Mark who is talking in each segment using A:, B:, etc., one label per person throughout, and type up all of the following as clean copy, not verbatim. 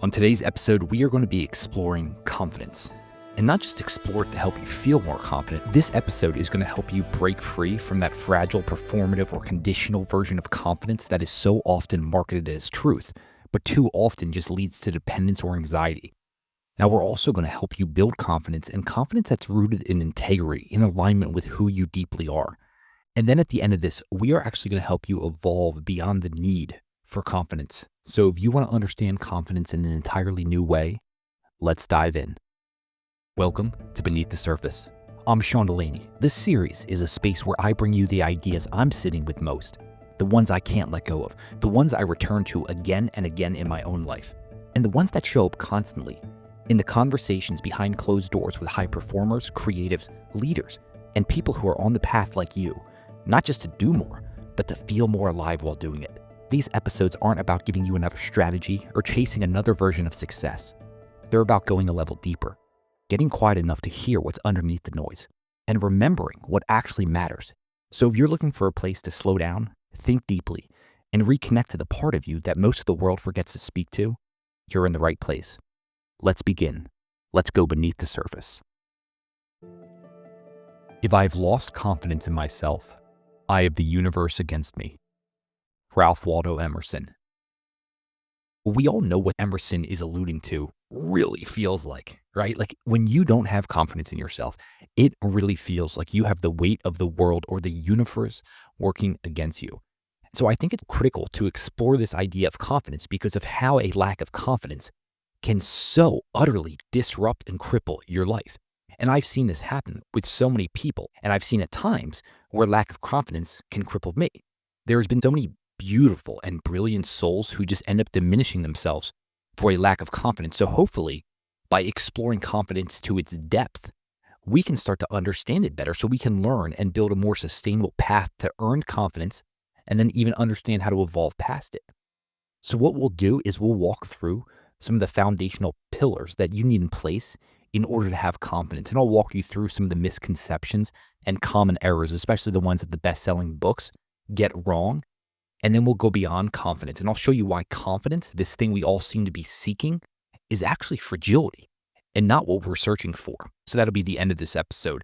A: On today's episode, we are going to be exploring confidence. And not just explore it to help you feel more confident. This episode is going to help you break free from that fragile, performative, or conditional version of confidence that is so often marketed as truth, but too often just leads to dependence or anxiety. Now, we're also going to help you build confidence, and confidence that's rooted in integrity, in alignment with who you deeply are. And then at the end of this, we are actually going to help you evolve beyond the need for confidence. So if you want to understand confidence in an entirely new way, let's dive in. Welcome to Beneath the Surface. I'm DeLaney. This series is a space where I bring you the ideas I'm sitting with most, the ones I can't let go of, the ones I return to again and again in my own life, and the ones that show up constantly in the conversations behind closed doors with high performers, creatives, leaders, and people who are on the path like you, not just to do more, but to feel more alive while doing it. These episodes aren't about giving you another strategy or chasing another version of success. They're about going a level deeper, getting quiet enough to hear what's underneath the noise, and remembering what actually matters. So if you're looking for a place to slow down, think deeply, and reconnect to the part of you that most of the world forgets to speak to, you're in the right place. Let's begin. Let's go beneath the surface. If I've lost confidence in myself, I have the universe against me. Ralph Waldo Emerson. We all know what Emerson is alluding to really feels like, right? Like when you don't have confidence in yourself, it really feels like you have the weight of the world or the universe working against you. So I think it's critical to explore this idea of confidence because of how a lack of confidence can so utterly disrupt and cripple your life. And I've seen this happen with so many people, and I've seen at times where lack of confidence can cripple me. There's been so many beautiful and brilliant souls who just end up diminishing themselves for a lack of confidence. So hopefully, by exploring confidence to its depth, we can start to understand it better so we can learn and build a more sustainable path to earned confidence and then even understand how to evolve past it. So what we'll do is we'll walk through some of the foundational pillars that you need in place in order to have confidence. And I'll walk you through some of the misconceptions and common errors, especially the ones that the best-selling books get wrong. And then we'll go beyond confidence. And I'll show you why confidence, this thing we all seem to be seeking, is actually fragility and not what we're searching for. So that'll be the end of this episode.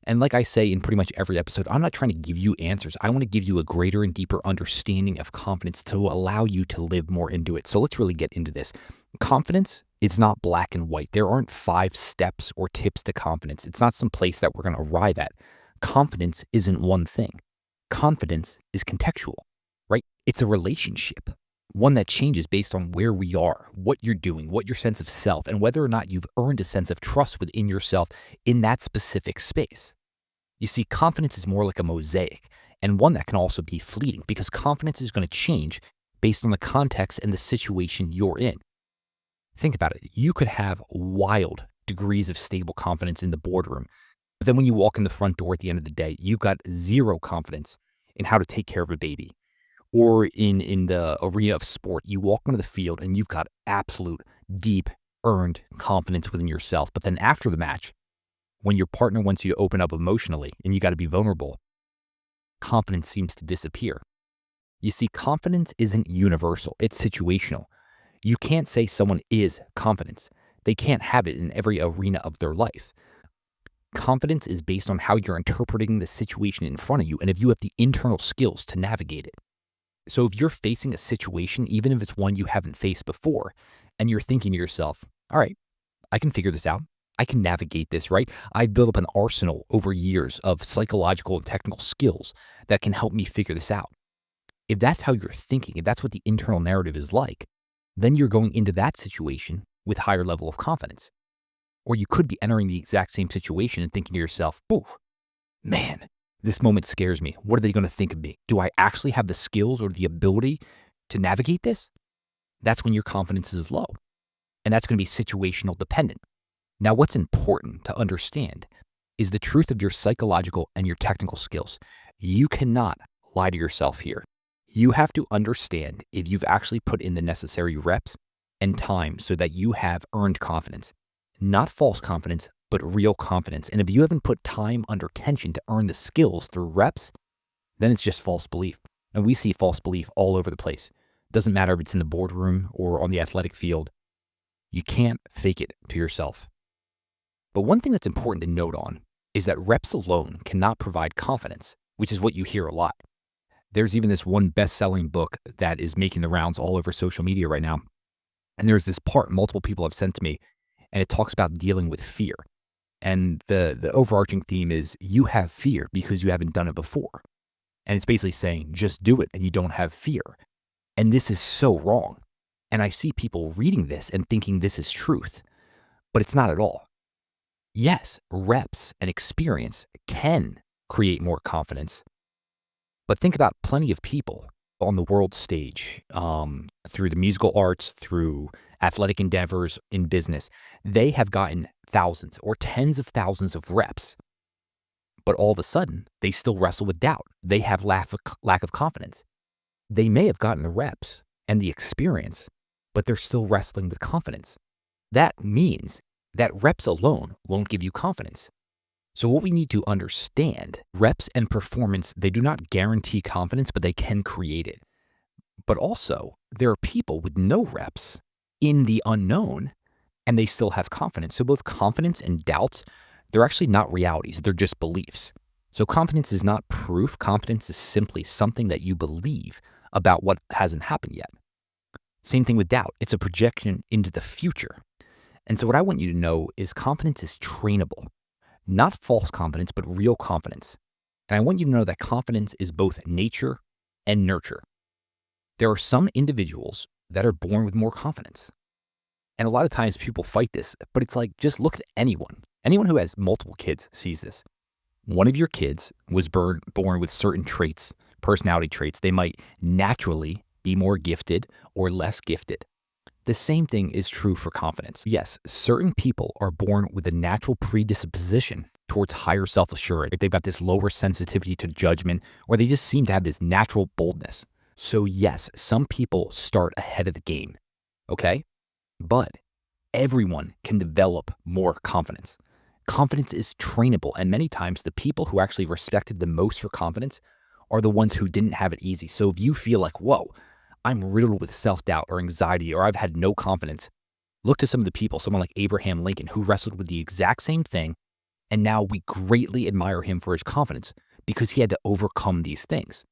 A: And like I say in pretty much every episode, I'm not trying to give you answers. I want to give you a greater and deeper understanding of confidence to allow you to live more into it. So let's really get into this. Confidence is not black and white. There aren't 5 steps or tips to confidence. It's not some place that we're going to arrive at. Confidence isn't one thing. Confidence is contextual. Right? It's a relationship, one that changes based on where we are, what you're doing, what your sense of self, and whether or not you've earned a sense of trust within yourself in that specific space. You see, confidence is more like a mosaic, and one that can also be fleeting because confidence is going to change based on the context and the situation you're in. Think about it. You could have wild degrees of stable confidence in the boardroom, but then when you walk in the front door at the end of the day, you've got zero confidence in how to take care of a baby. Or in the arena of sport, you walk onto the field and you've got absolute, deep, earned confidence within yourself. But then after the match, when your partner wants you to open up emotionally and you got to be vulnerable, confidence seems to disappear. You see, confidence isn't universal. It's situational. You can't say someone is confident. They can't have it in every arena of their life. Confidence is based on how you're interpreting the situation in front of you and if you have the internal skills to navigate it. So if you're facing a situation, even if it's one you haven't faced before, and you're thinking to yourself, all right, I can figure this out. I can navigate this, right? I've built up an arsenal over years of psychological and technical skills that can help me figure this out. If that's how you're thinking, if that's what the internal narrative is like, then you're going into that situation with higher level of confidence. Or you could be entering the exact same situation and thinking to yourself, oh, man, this moment scares me. What are they going to think of me? Do I actually have the skills or the ability to navigate this? That's when your confidence is low. And that's going to be situational dependent. Now, what's important to understand is the truth of your psychological and your technical skills. You cannot lie to yourself here. You have to understand if you've actually put in the necessary reps and time so that you have earned confidence. Not false confidence, but real confidence. And if you haven't put time under tension to earn the skills through reps, then it's just false belief. And we see false belief all over the place. Doesn't matter if it's in the boardroom or on the athletic field. You can't fake it to yourself. But one thing that's important to note on is that reps alone cannot provide confidence, which is what you hear a lot. There's even this one best-selling book that is making the rounds all over social media right now. And there's this part multiple people have sent to me, and it talks about dealing with fear. And the overarching theme is you have fear because you haven't done it before. And it's basically saying just do it and you don't have fear. And this is so wrong. And I see people reading this and thinking this is truth, but it's not at all. Yes, reps and experience can create more confidence, but think about plenty of people on the world stage, through the musical arts, through athletic endeavors, in business. They have gotten thousands or tens of thousands of reps, but all of a sudden, they still wrestle with doubt. They have lack of confidence. They may have gotten the reps and the experience, but they're still wrestling with confidence. That means that reps alone won't give you confidence. So what we need to understand, reps and performance, they do not guarantee confidence, but they can create it. But also, there are people with no reps in the unknown, and they still have confidence. So both confidence and doubts, they're actually not realities, they're just beliefs. So confidence is not proof. Confidence is simply something that you believe about what hasn't happened yet. Same thing with doubt. It's a projection into the future. And so what I want you to know is confidence is trainable. Not false confidence, but real confidence. And I want you to know that confidence is both nature and nurture. There are some individuals that are born with more confidence. And a lot of times people fight this, but it's like, just look at anyone. Anyone who has multiple kids sees this. One of your kids was born with certain traits, personality traits. They might naturally be more gifted or less gifted. The same thing is true for confidence. Yes, certain people are born with a natural predisposition towards higher self-assurance. They've got this lower sensitivity to judgment, or they just seem to have this natural boldness. So yes, some people start ahead of the game, okay? But everyone can develop more confidence. Confidence is trainable, and many times the people who actually respected the most for confidence are the ones who didn't have it easy. So if you feel like, whoa, I'm riddled with self-doubt or anxiety, or I've had no confidence, look to some of the people, someone like Abraham Lincoln, who wrestled with the exact same thing, and now we greatly admire him for his confidence because he had to overcome these things.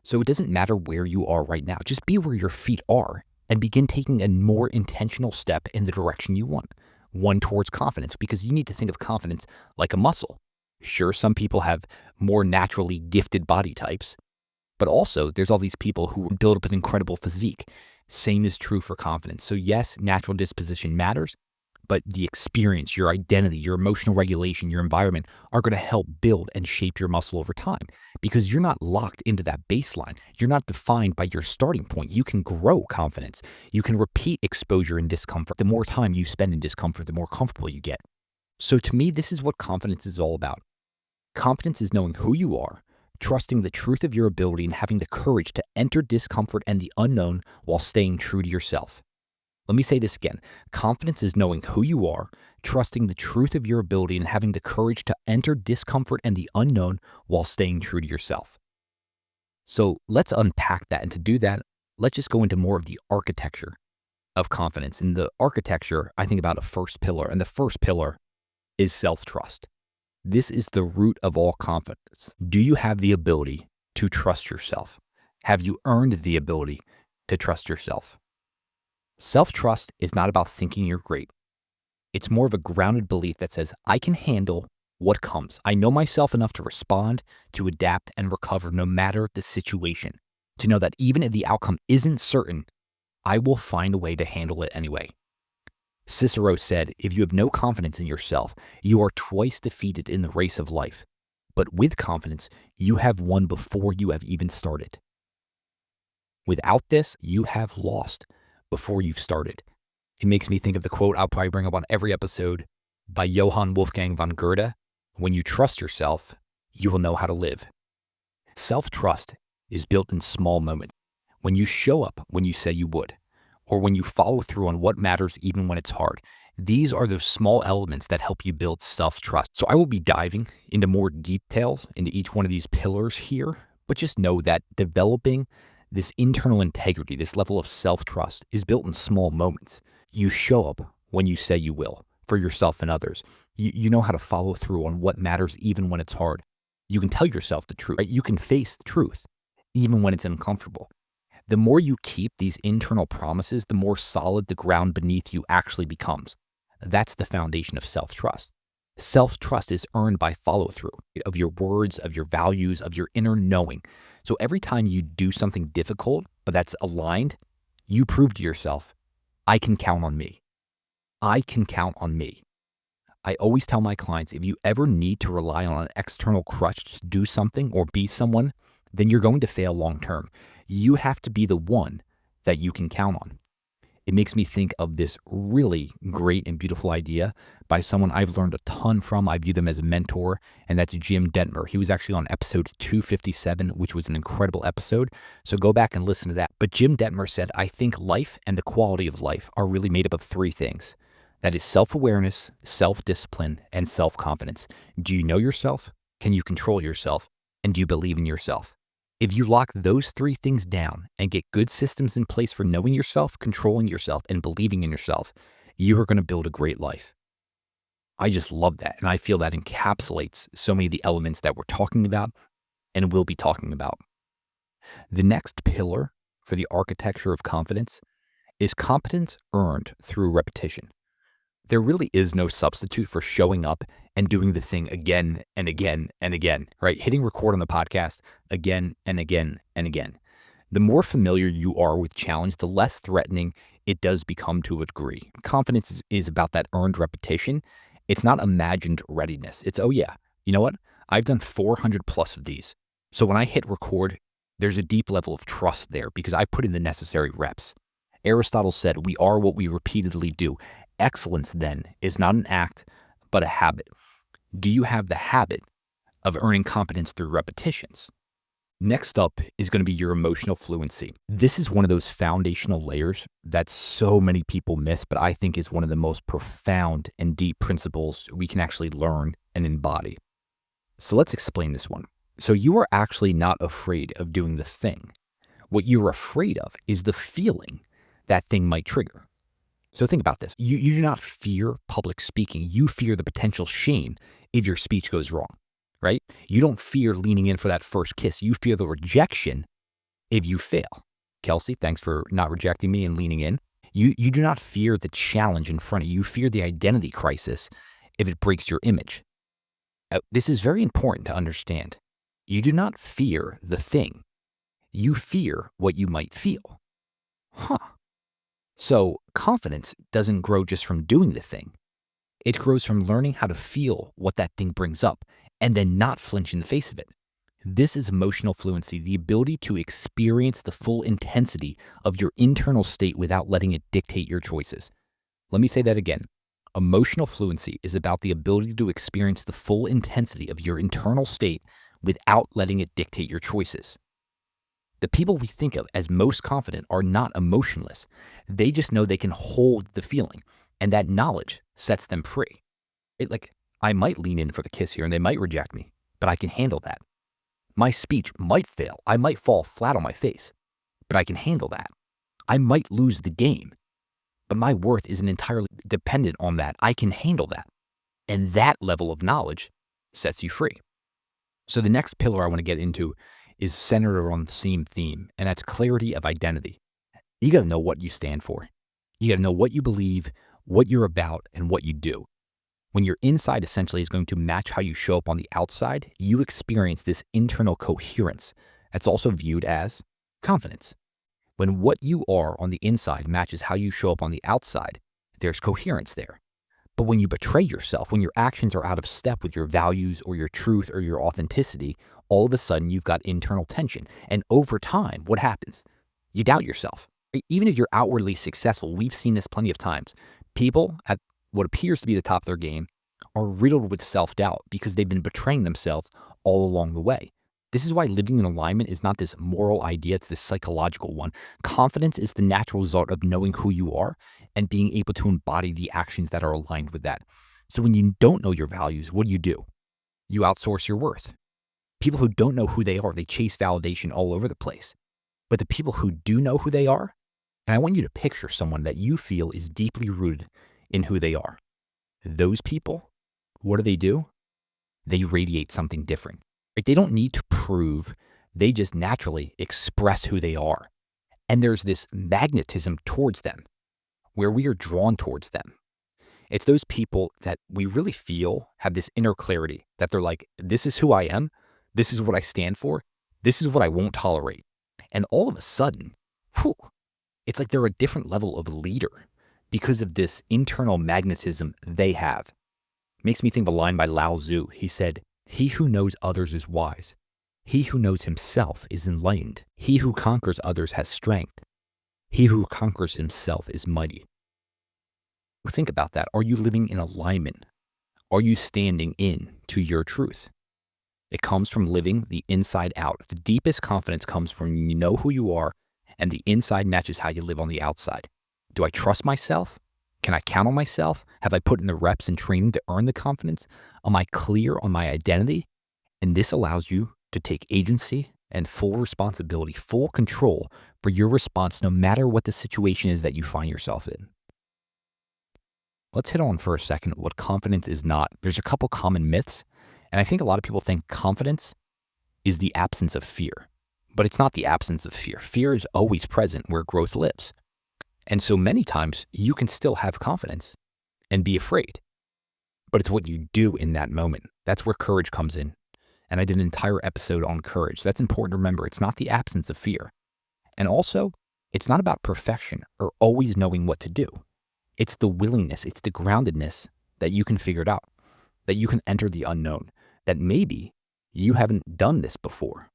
A: So it doesn't matter where you are right now. Just be where your feet are and begin taking a more intentional step in the direction you want, one towards confidence, because you need to think of confidence like a muscle. Sure, some people have more naturally gifted body types, but also there's all these people who build up an incredible physique. Same is true for confidence. So yes, natural disposition matters, but the experience, your identity, your emotional regulation, your environment are going to help build and shape your muscle over time, because you're not locked into that baseline. You're not defined by your starting point. You can grow confidence. You can repeat exposure and discomfort. The more time you spend in discomfort, the more comfortable you get. So to me, this is what confidence is all about. Confidence is knowing who you are, trusting the truth of your ability, and having the courage to enter discomfort and the unknown while staying true to yourself. Let me say this again. Confidence is knowing who you are, trusting the truth of your ability, and having the courage to enter discomfort and the unknown while staying true to yourself. So let's unpack that. And to do that, let's just go into more of the architecture of confidence. In the architecture, I think about a first pillar, and the first pillar is self-trust. This is the root of all confidence. Do you have the ability to trust yourself? Have you earned the ability to trust yourself? Self-trust is not about thinking you're great. It's more of a grounded belief that says, I can handle what comes. I know myself enough to respond, to adapt, and recover no matter the situation. To know that even if the outcome isn't certain, I will find a way to handle it anyway. Cicero said, if you have no confidence in yourself, you are twice defeated in the race of life. But with confidence, you have won before you have even started. Without this, you have lost before you've started. It makes me think of the quote I'll probably bring up on every episode by Johann Wolfgang von Goethe. When you trust yourself, you will know how to live. Self-trust is built in small moments. When you show up when you say you would, or when you follow through on what matters even when it's hard. These are those small elements that help you build self-trust. So I will be diving into more details into each one of these pillars here, but just know that developing this internal integrity, this level of self-trust, is built in small moments. You show up when you say you will for yourself and others. You know how to follow through on what matters even when it's hard. You can tell yourself the truth, right? You can face the truth even when it's uncomfortable. The more you keep these internal promises, the more solid the ground beneath you actually becomes. That's the foundation of self-trust. Self-trust is earned by follow-through of your words, of your values, of your inner knowing. So every time you do something difficult, but that's aligned, you prove to yourself, I can count on me. I can count on me. I always tell my clients, if you ever need to rely on an external crutch to do something or be someone, then you're going to fail long term. You have to be the one that you can count on. It makes me think of this really great and beautiful idea by someone I've learned a ton from. I view them as a mentor, and that's Jim Detmer. He was actually on episode 257, which was an incredible episode. So go back and listen to that. But Jim Detmer said, I think life and the quality of life are really made up of three things. That is self-awareness, self-discipline, and self-confidence. Do you know yourself? Can you control yourself? And do you believe in yourself? If you lock those three things down and get good systems in place for knowing yourself, controlling yourself, and believing in yourself, you are going to build a great life. I just love that. And I feel that encapsulates so many of the elements that we're talking about and will be talking about. The next pillar for the architecture of confidence is competence earned through repetition. There really is no substitute for showing up and doing the thing again and again and again, right? Hitting record on the podcast again and again and again. The more familiar you are with challenge, the less threatening it does become to a degree. Confidence is about that earned repetition. It's not imagined readiness. It's, oh yeah, you know what? I've done 400 plus of these. So when I hit record, there's a deep level of trust there because I've put in the necessary reps. Aristotle said, we are what we repeatedly do. Excellence, then, is not an act, but a habit. Do you have the habit of earning competence through repetitions? Next up is going to be your emotional fluency. This is one of those foundational layers that so many people miss, but I think is one of the most profound and deep principles we can actually learn and embody. So let's explain this one. So you are actually not afraid of doing the thing. What you're afraid of is the feeling that thing might trigger. So think about this. You do not fear public speaking. You fear the potential shame if your speech goes wrong, right? You don't fear leaning in for that first kiss. You fear the rejection if you fail. Kelsey, thanks for not rejecting me and leaning in. You do not fear the challenge in front of you. You fear the identity crisis if it breaks your image. This is very important to understand. You do not fear the thing. You fear what you might feel. So confidence doesn't grow just from doing the thing. It grows from learning how to feel what that thing brings up and then not flinch in the face of it. This is emotional fluency, the ability to experience the full intensity of your internal state without letting it dictate your choices. Let me say that again. Emotional fluency is about the ability to experience the full intensity of your internal state without letting it dictate your choices. The people we think of as most confident are not emotionless. They just know they can hold the feeling, and that knowledge sets them free. Like, I might lean in for the kiss here and they might reject me, but I can handle that. My speech might fail. I might fall flat on my face, but I can handle that. I might lose the game, but my worth isn't entirely dependent on that. I can handle that. And that level of knowledge sets you free. So the next pillar I want to get into is centered around the same theme, and that's clarity of identity. You got to know what you stand for. You got to know what you believe, what you're about, and what you do. When your inside essentially is going to match how you show up on the outside, you experience this internal coherence that's also viewed as confidence. When what you are on the inside matches how you show up on the outside, there's coherence there. But when you betray yourself, when your actions are out of step with your values or your truth or your authenticity, all of a sudden you've got internal tension. And over time, what happens? You doubt yourself. Even if you're outwardly successful, we've seen this plenty of times. People at what appears to be the top of their game are riddled with self-doubt because they've been betraying themselves all along the way. This is why living in alignment is not this moral idea, it's this psychological one. Confidence is the natural result of knowing who you are and being able to embody the actions that are aligned with that. So when you don't know your values, what do? You outsource your worth. People who don't know who they are, they chase validation all over the place. But the people who do know who they are, and I want you to picture someone that you feel is deeply rooted in who they are. Those people, what do? They radiate something different. Right? They don't need to prove, they just naturally express who they are. And there's this magnetism towards them where we are drawn towards them. It's those people that we really feel have this inner clarity that they're like, this is who I am. This is what I stand for. This is what I won't tolerate. And all of a sudden, whew, it's like they're a different level of leader because of this internal magnetism they have. Makes me think of a line by Lao Tzu. He said, "He who knows others is wise. He who knows himself is enlightened. He who conquers others has strength. He who conquers himself is mighty." Think about that. Are you living in alignment? Are you standing in to your truth? It comes from living the inside out. The deepest confidence comes from you know who you are, and the inside matches how you live on the outside. Do I trust myself? Can I count on myself? Have I put in the reps and training to earn the confidence? Am I clear on my identity? And this allows you to take agency and full responsibility, full control for your response, no matter what the situation is that you find yourself in. Let's hit on for a second what confidence is not. There's a couple common myths, and I think a lot of people think confidence is the absence of fear, but it's not the absence of fear. Fear is always present where growth lives. And so many times you can still have confidence and be afraid, but it's what you do in that moment. That's where courage comes in. And I did an entire episode on courage. That's important to remember. It's not the absence of fear. And also, it's not about perfection or always knowing what to do. It's the willingness, it's the groundedness that you can figure it out, that you can enter the unknown, that maybe you haven't done this before,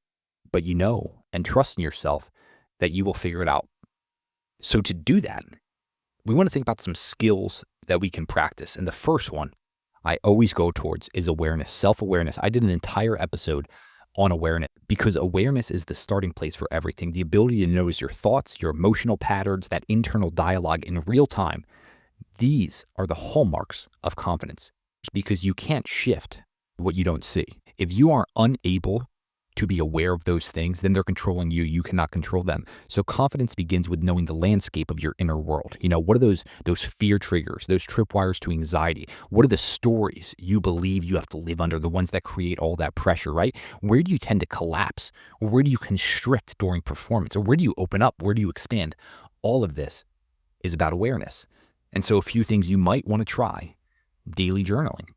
A: but you know and trust in yourself that you will figure it out. So to do that, we want to think about some skills that we can practice. And the first one I always go towards is awareness, self-awareness. I did an entire episode on awareness because awareness is the starting place for everything. The ability to notice your thoughts, your emotional patterns, that internal dialogue in real time. These are the hallmarks of confidence because you can't shift what you don't see. If you are unable to be aware of those things, then they're controlling you. You cannot control them. So confidence begins with knowing the landscape of your inner world. You know, what are those fear triggers, those tripwires to anxiety? What are the stories you believe you have to live under, the ones that create all that pressure, right? Where do you tend to collapse? Or where do you constrict during performance? Or where do you open up? Where do you expand? All of this is about awareness. And so a few things you might want to try: daily journaling.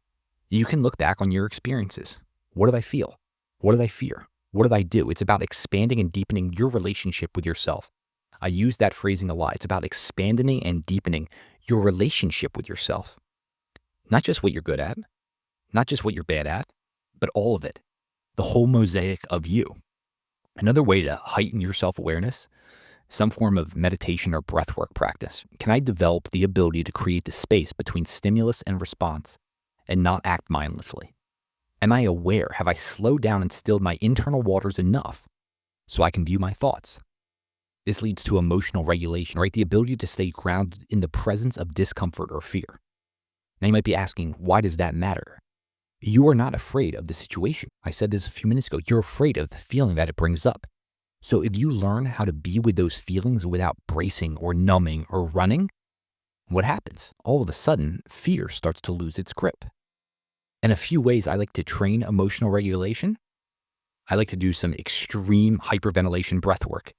A: You can look back on your experiences. What did I feel? What did I fear? What did I do? It's about expanding and deepening your relationship with yourself. I use that phrasing a lot. It's about expanding and deepening your relationship with yourself. Not just what you're good at, not just what you're bad at, but all of it. The whole mosaic of you. Another way to heighten your self-awareness, some form of meditation or breathwork practice. Can I develop the ability to create the space between stimulus and response and not act mindlessly? Am I aware? Have I slowed down and stilled my internal waters enough so I can view my thoughts? This leads to emotional regulation, right? The ability to stay grounded in the presence of discomfort or fear. Now you might be asking, why does that matter? You are not afraid of the situation. I said this a few minutes ago. You're afraid of the feeling that it brings up. So if you learn how to be with those feelings without bracing or numbing or running, what happens? All of a sudden, fear starts to lose its grip. And a few ways I like to train emotional regulation. I like to do some extreme hyperventilation breath work.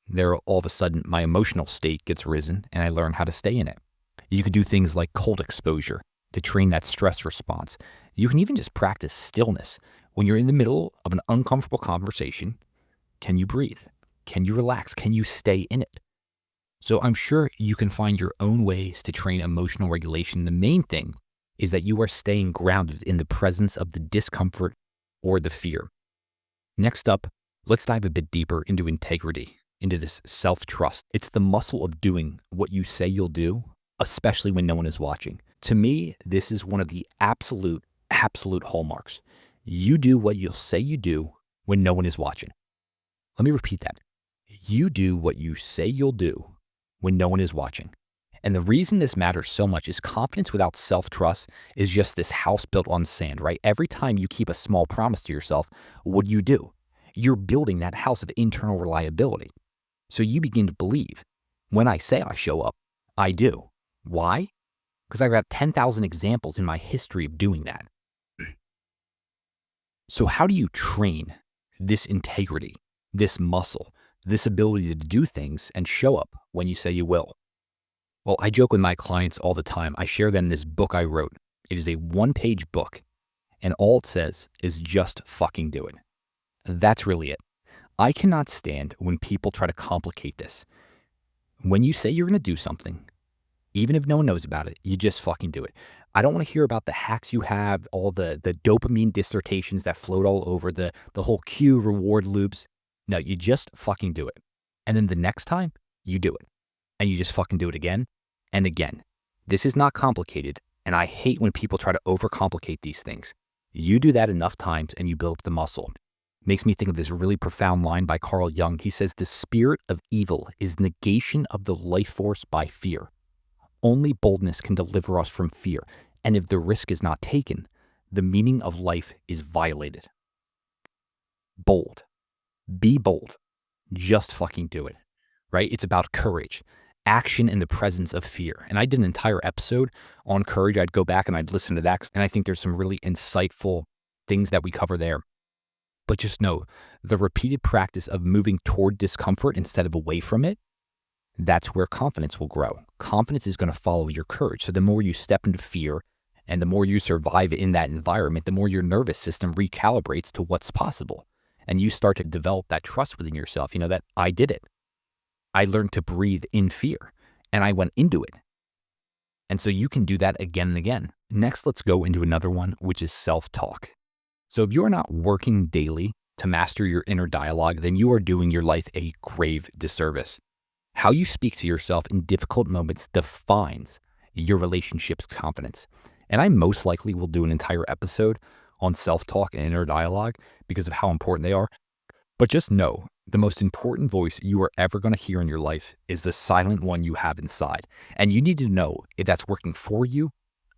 A: There, all of a sudden, my emotional state gets risen and I learn how to stay in it. You could do things like cold exposure to train that stress response. You can even just practice stillness. When you're in the middle of an uncomfortable conversation, can you breathe? Can you relax? Can you stay in it? So I'm sure you can find your own ways to train emotional regulation. The main thing is that you are staying grounded in the presence of the discomfort or the fear. Next up, let's dive a bit deeper into integrity, into this self-trust. It's the muscle of doing what you say you'll do, especially when no one is watching. To me, this is one of the absolute hallmarks. You do what you'll say you do when no one is watching. Let me repeat that. You do what you say you'll do when no one is watching. And the reason this matters so much is confidence without self-trust is just this house built on sand, right? Every time you keep a small promise to yourself, what do? You're building that house of internal reliability. So you begin to believe, when I say I show up, I do. Why? because I've got 10,000 examples in my history of doing that. So how do you train this integrity, this muscle, this ability to do things and show up when you say you will? Well, I joke with my clients all the time. I share them this book I wrote. It is a one-page book, and all it says is just fucking do it. That's really it. I cannot stand when people try to complicate this. When you say you're going to do something, even if no one knows about it, you just fucking do it. I don't want to hear about the hacks you have, all the dopamine dissertations that float all over, the whole cue reward loops. No, you just fucking do it. And then the next time, you do it. And you just fucking do it again and again. This is not complicated, and I hate when people try to overcomplicate these things. You do that enough times and you build up the muscle. Makes me think of this really profound line by Carl Jung. He says, the spirit of evil is negation of the life force by fear. Only boldness can deliver us from fear. And if the risk is not taken, the meaning of life is violated. Bold. Be bold. Just fucking do it, right? It's about courage, action in the presence of fear. And I did an entire episode on courage. I'd go back and I'd listen to that. And I think there's some really insightful things that we cover there. But just know, the repeated practice of moving toward discomfort instead of away from it, that's where confidence will grow. Confidence is going to follow your courage. So the more you step into fear and the more you survive in that environment, the more your nervous system recalibrates to what's possible. And you start to develop that trust within yourself, that I did it. I learned to breathe in fear and I went into it. And so you can do that again and again. Next, let's go into another one, which is self-talk. So if you're not working daily to master your inner dialogue, then you are doing your life a grave disservice. How you speak to yourself in difficult moments defines your relationship's confidence. And I most likely will do an entire episode on self-talk and inner dialogue because of how important they are. But just know, the most important voice you are ever going to hear in your life is the silent one you have inside. And you need to know if that's working for you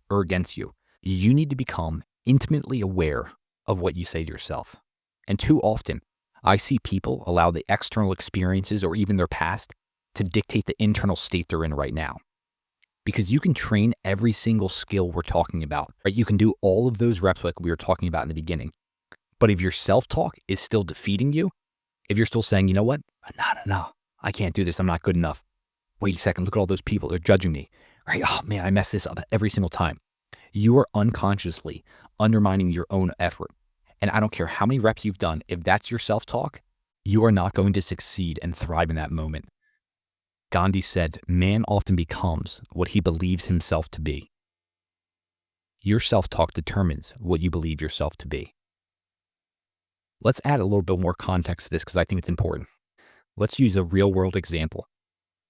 A: or against you. You need to become intimately aware of what you say to yourself. And too often, I see people allow the external experiences or even their past to dictate the internal state they're in right now. Because you can train every single skill we're talking about, right? You can do all of those reps like we were talking about in the beginning. But if your self-talk is still defeating you, if you're still saying, you know what? No, I can't do this. I'm not good enough. Wait a second. Look at all those people. They're judging me, right? Oh man, I mess this up every single time. You are unconsciously undermining your own effort. And I don't care how many reps you've done. If that's your self-talk, you are not going to succeed and thrive in that moment. Gandhi said, man often becomes what he believes himself to be. Your self-talk determines what you believe yourself to be. Let's add a little bit more context to this because I think it's important. Let's use a real-world example.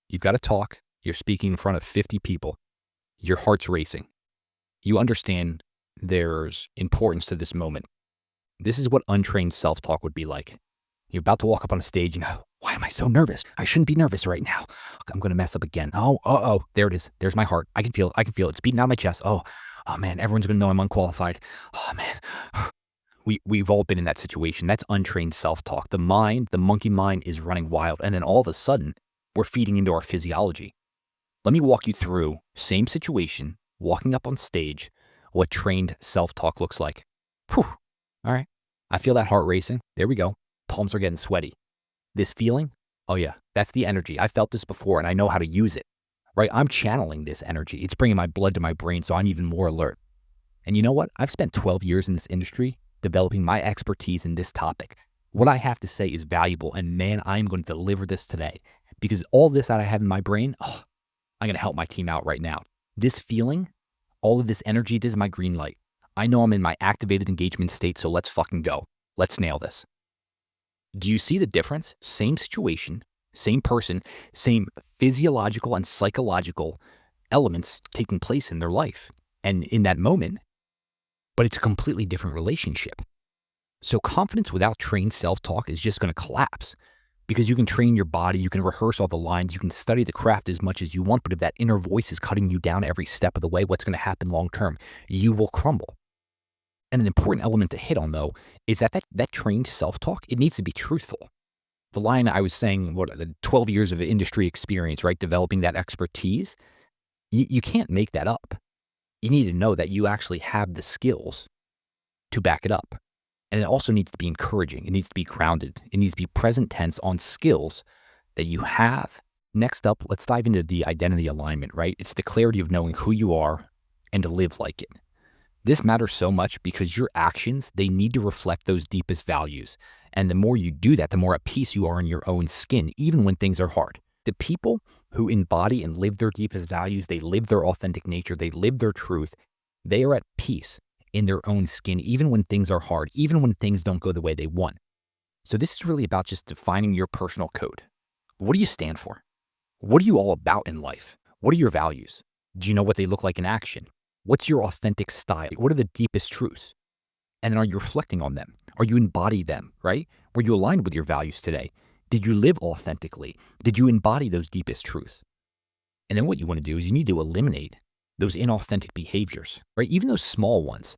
A: You've got to talk. You're speaking in front of 50 people. Your heart's racing. You understand there's importance to this moment. This is what untrained self-talk would be like. You're about to walk up on a stage and, why am I so nervous? I shouldn't be nervous right now. I'm going to mess up again. Oh, there it is. There's my heart. I can feel it. It's beating out my chest. Oh man, everyone's going to know I'm unqualified. Oh man. We've all been in that situation. That's untrained self-talk. The monkey mind is running wild. And then all of a sudden, we're feeding into our physiology. Let me walk you through, same situation, walking up on stage, what trained self-talk looks like. Whew. All right. I feel that heart racing. There we go. Palms are getting sweaty. This feeling, oh yeah, that's the energy. I felt this before and I know how to use it, right? I'm channeling this energy. It's bringing my blood to my brain, so I'm even more alert. And you know what? I've spent 12 years in this industry developing my expertise in this topic. What I have to say is valuable, and man, I'm going to deliver this today because all this that I have in my brain, I'm going to help my team out right now. This feeling, all of this energy, this is my green light. I know I'm in my activated engagement state, so let's fucking go. Let's nail this. Do you see the difference? Same situation, same person, same physiological and psychological elements taking place in their life and in that moment, but it's a completely different relationship. So confidence without trained self-talk is just going to collapse because you can train your body, you can rehearse all the lines, you can study the craft as much as you want, but if that inner voice is cutting you down every step of the way, what's going to happen long-term? You will crumble. And an important element to hit on, though, is that trained self-talk, it needs to be truthful. The line I was saying, 12 years of industry experience, right, developing that expertise, you can't make that up. You need to know that you actually have the skills to back it up. And it also needs to be encouraging. It needs to be grounded. It needs to be present tense on skills that you have. Next up, let's dive into the identity alignment, right? It's the clarity of knowing who you are and to live like it. This matters so much because your actions, they need to reflect those deepest values. And the more you do that, the more at peace you are in your own skin, even when things are hard. The people who embody and live their deepest values, they live their authentic nature, they live their truth, they are at peace in their own skin, even when things are hard, even when things don't go the way they want. So this is really about just defining your personal code. What do you stand for? What are you all about in life? What are your values? Do you know what they look like in action? What's your authentic style? What are the deepest truths? And then are you reflecting on them? Are you embody them, right? Were you aligned with your values today? Did you live authentically? Did you embody those deepest truths? And then what you want to do is you need to eliminate those inauthentic behaviors, right? Even those small ones.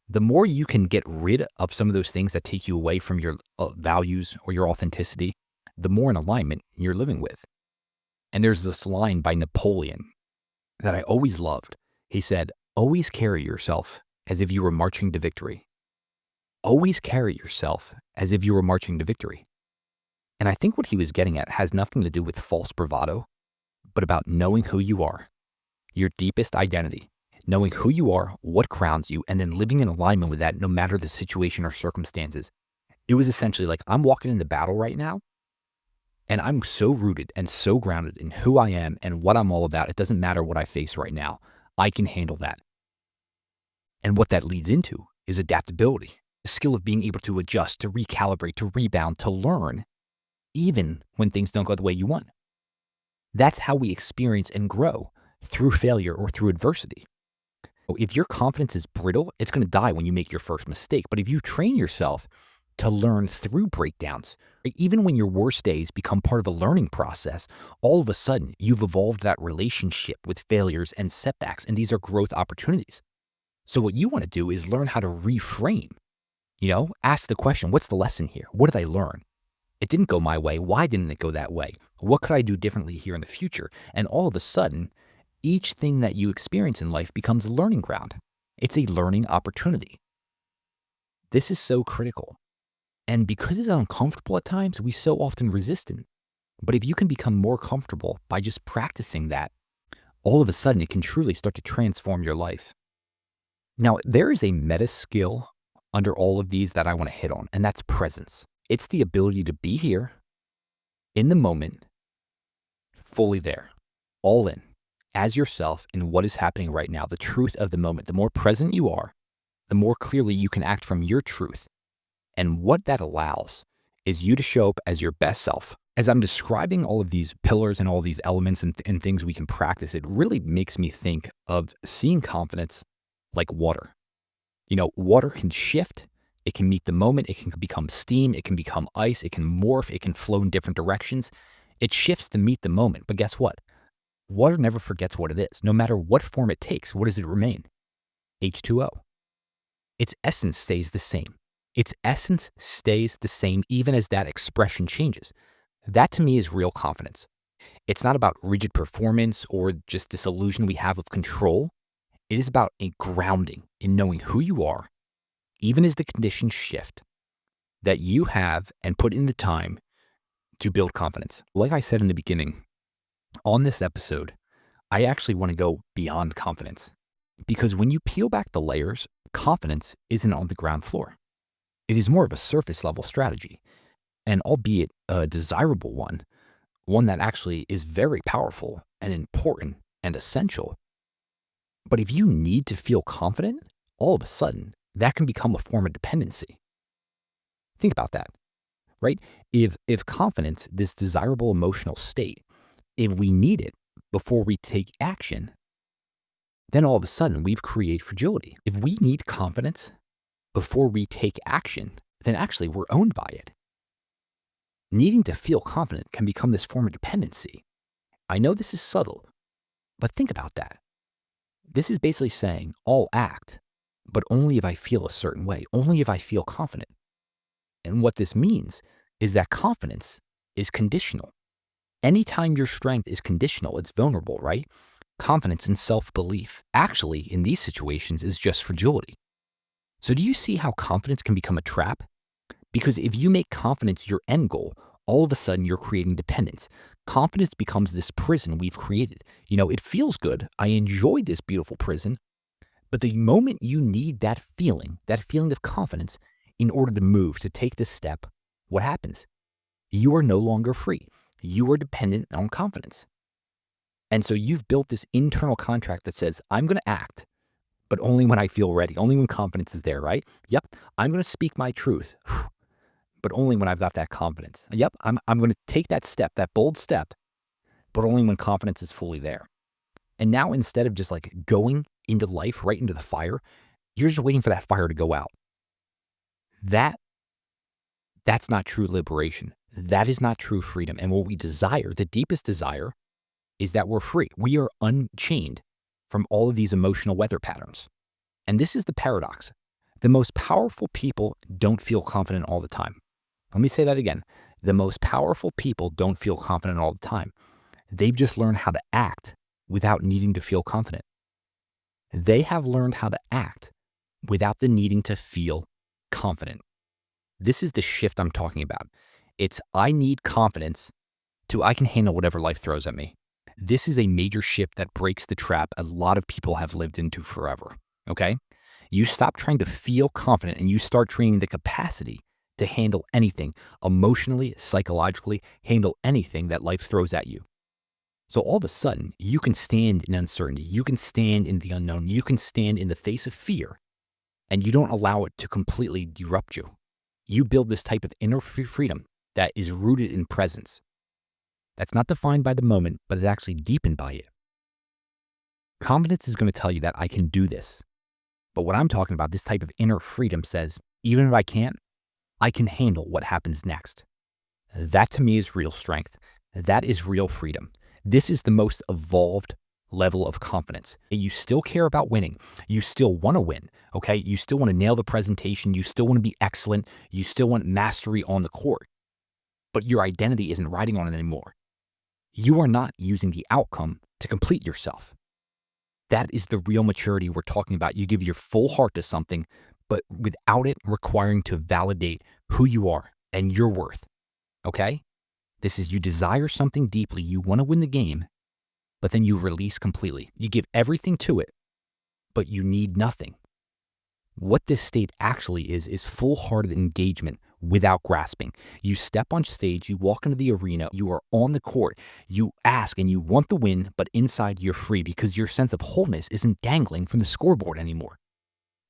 A: The more you can get rid of some of those things that take you away from your values or your authenticity, the more in alignment you're living with. And there's this line by Napoleon that I always loved. He said, always carry yourself as if you were marching to victory. Always carry yourself as if you were marching to victory. And I think what he was getting at has nothing to do with false bravado, but about knowing who you are, your deepest identity, knowing who you are, what grounds you, and then living in alignment with that no matter the situation or circumstances. It was essentially like, I'm walking into battle right now, and I'm so rooted and so grounded in who I am and what I'm all about. It doesn't matter what I face right now. I can handle that. And what that leads into is adaptability, the skill of being able to adjust, to recalibrate, to rebound, to learn, even when things don't go the way you want. That's how we experience and grow, through failure or through adversity. If your confidence is brittle, it's going to die when you make your first mistake. But if you train yourself to learn through breakdowns, even when your worst days become part of a learning process, all of a sudden you've evolved that relationship with failures and setbacks, and these are growth opportunities. So what you want to do is learn how to reframe, ask the question, what's the lesson here? What did I learn? It didn't go my way. Why didn't it go that way? What could I do differently here in the future? And all of a sudden, each thing that you experience in life becomes a learning ground. It's a learning opportunity. This is so critical. And because it's uncomfortable at times, we so often resist it. But if you can become more comfortable by just practicing that, all of a sudden it can truly start to transform your life. Now, there is a meta skill under all of these that I want to hit on, and that's presence. It's the ability to be here in the moment, fully there, all in, as yourself in what is happening right now, the truth of the moment. The more present you are, the more clearly you can act from your truth. And what that allows is you to show up as your best self. As I'm describing all of these pillars and all these elements and things we can practice, it really makes me think of seeing confidence like water. Water can shift. It can meet the moment. It can become steam. It can become ice. It can morph. It can flow in different directions. It shifts to meet the moment. But guess what? Water never forgets what it is. No matter what form it takes, what does it remain? H2O. Its essence stays the same. Its essence stays the same even as that expression changes. That to me is real confidence. It's not about rigid performance or just this illusion we have of control. It is about a grounding in knowing who you are, even as the conditions shift, that you have and put in the time to build confidence. Like I said in the beginning, on this episode, I actually want to go beyond confidence. Because when you peel back the layers, confidence isn't on the ground floor. It is more of a surface level strategy, and albeit a desirable one that actually is very powerful and important and essential. But if you need to feel confident, all of a sudden, that can become a form of dependency. Think about that, right? If confidence, this desirable emotional state, if we need it before we take action, then all of a sudden we've created fragility. If we need confidence before we take action, then actually we're owned by it. Needing to feel confident can become this form of dependency. I know this is subtle, but think about that. This is basically saying I'll act, but only if I feel a certain way, only if I feel confident. And what this means is that confidence is conditional. Anytime your strength is conditional, it's vulnerable, right? Confidence and self-belief actually, in these situations, is just fragility. So do you see how confidence can become a trap? Because if you make confidence your end goal, all of a sudden you're creating dependence. Confidence becomes this prison we've created. It feels good. I enjoy this beautiful prison. But the moment you need that feeling of confidence in order to move, to take this step, what happens? You are no longer free. You are dependent on confidence. And so you've built this internal contract that says, I'm going to act, but only when I feel ready, only when confidence is there, right? Yep, I'm going to speak my truth, but only when I've got that confidence. Yep, I'm going to take that step, that bold step, but only when confidence is fully there. And now instead of just like going into life, right into the fire, you're just waiting for that fire to go out. That's not true liberation. That is not true freedom. And what we desire, the deepest desire, is that we're free. We are unchained from all of these emotional weather patterns. And this is the paradox. The most powerful people don't feel confident all the time. Let me say that again. The most powerful people don't feel confident all the time. They've just learned how to act without needing to feel confident. They have learned how to act without the needing to feel confident. This is the shift I'm talking about. It's I need confidence to I can handle whatever life throws at me. This is a major shift that breaks the trap a lot of people have lived into forever, okay? You stop trying to feel confident and you start training the capacity to handle anything, emotionally, psychologically, handle anything that life throws at you. So all of a sudden, you can stand in uncertainty. You can stand in the unknown. You can stand in the face of fear, and you don't allow it to completely disrupt you. You build this type of inner freedom that is rooted in presence. That's not defined by the moment, but it's actually deepened by it. Confidence is going to tell you that I can do this. But what I'm talking about, this type of inner freedom says, even if I can't, I can handle what happens next. That to me is real strength. That is real freedom. This is the most evolved level of confidence. You still care about winning. You still want to win, okay? You still want to nail the presentation. You still want to be excellent. You still want mastery on the court. But your identity isn't riding on it anymore. You are not using the outcome to complete yourself. That is the real maturity we're talking about. You give your full heart to something, but without it requiring to validate who you are and your worth, okay? This is you desire something deeply. You want to win the game, but then you release completely. You give everything to it, but you need nothing. What this state actually is full-hearted engagement without grasping. You step on stage, you walk into the arena, you are on the court, you ask and you want the win, but inside you're free because your sense of wholeness isn't dangling from the scoreboard anymore.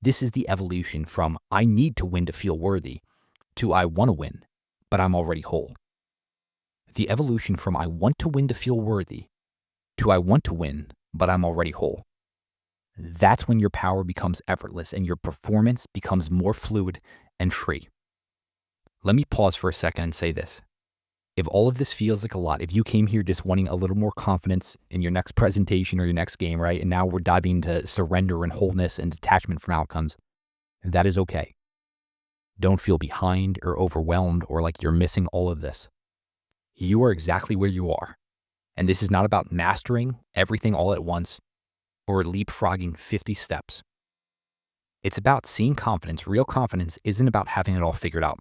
A: This is the evolution from I need to win to feel worthy to I want to win, but I'm already whole. The evolution from I want to win to feel worthy to I want to win, but I'm already whole. That's when your power becomes effortless and your performance becomes more fluid and free. Let me pause for a second and say this. If all of this feels like a lot, if you came here just wanting a little more confidence in your next presentation or your next game, right? And now we're diving into surrender and wholeness and detachment from outcomes, that is okay. Don't feel behind or overwhelmed or like you're missing all of this. You are exactly where you are. And this is not about mastering everything all at once or leapfrogging 50 steps. It's about seeing confidence. Real confidence isn't about having it all figured out.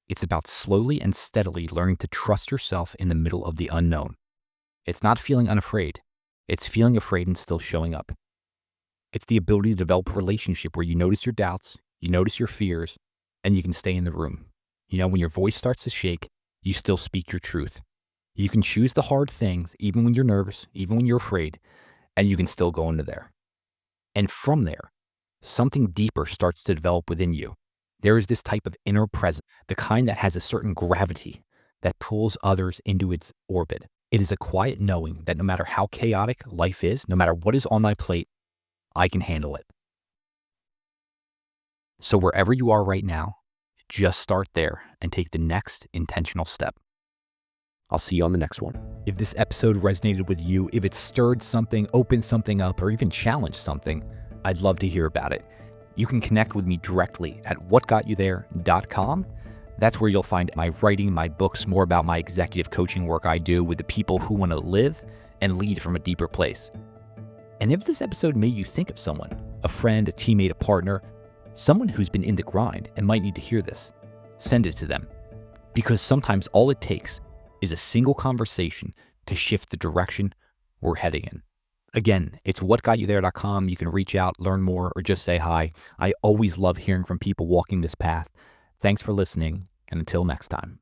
A: It's about slowly and steadily learning to trust yourself in the middle of the unknown. It's not feeling unafraid. It's feeling afraid and still showing up. It's the ability to develop a relationship where you notice your doubts, you notice your fears, and you can stay in the room. When your voice starts to shake, you still speak your truth. You can choose the hard things, even when you're nervous, even when you're afraid, and you can still go into there. And from there, something deeper starts to develop within you. There is this type of inner presence, the kind that has a certain gravity that pulls others into its orbit. It is a quiet knowing that no matter how chaotic life is, no matter what is on my plate, I can handle it. So wherever you are right now, just start there and take the next intentional step. I'll see you on the next one. If this episode resonated with you, if it stirred something, opened something up, or even challenged something, I'd love to hear about it. You can connect with me directly at whatgotyouthere.com. That's where you'll find my writing, my books, more about my executive coaching work I do with the people who want to live and lead from a deeper place. And if this episode made you think of someone, a friend, a teammate, a partner, someone who's been in the grind and might need to hear this, send it to them. Because sometimes all it takes is a single conversation to shift the direction we're heading in. Again, it's whatgotyouthere.com. You can reach out, learn more, or just say hi. I always love hearing from people walking this path. Thanks for listening, and until next time.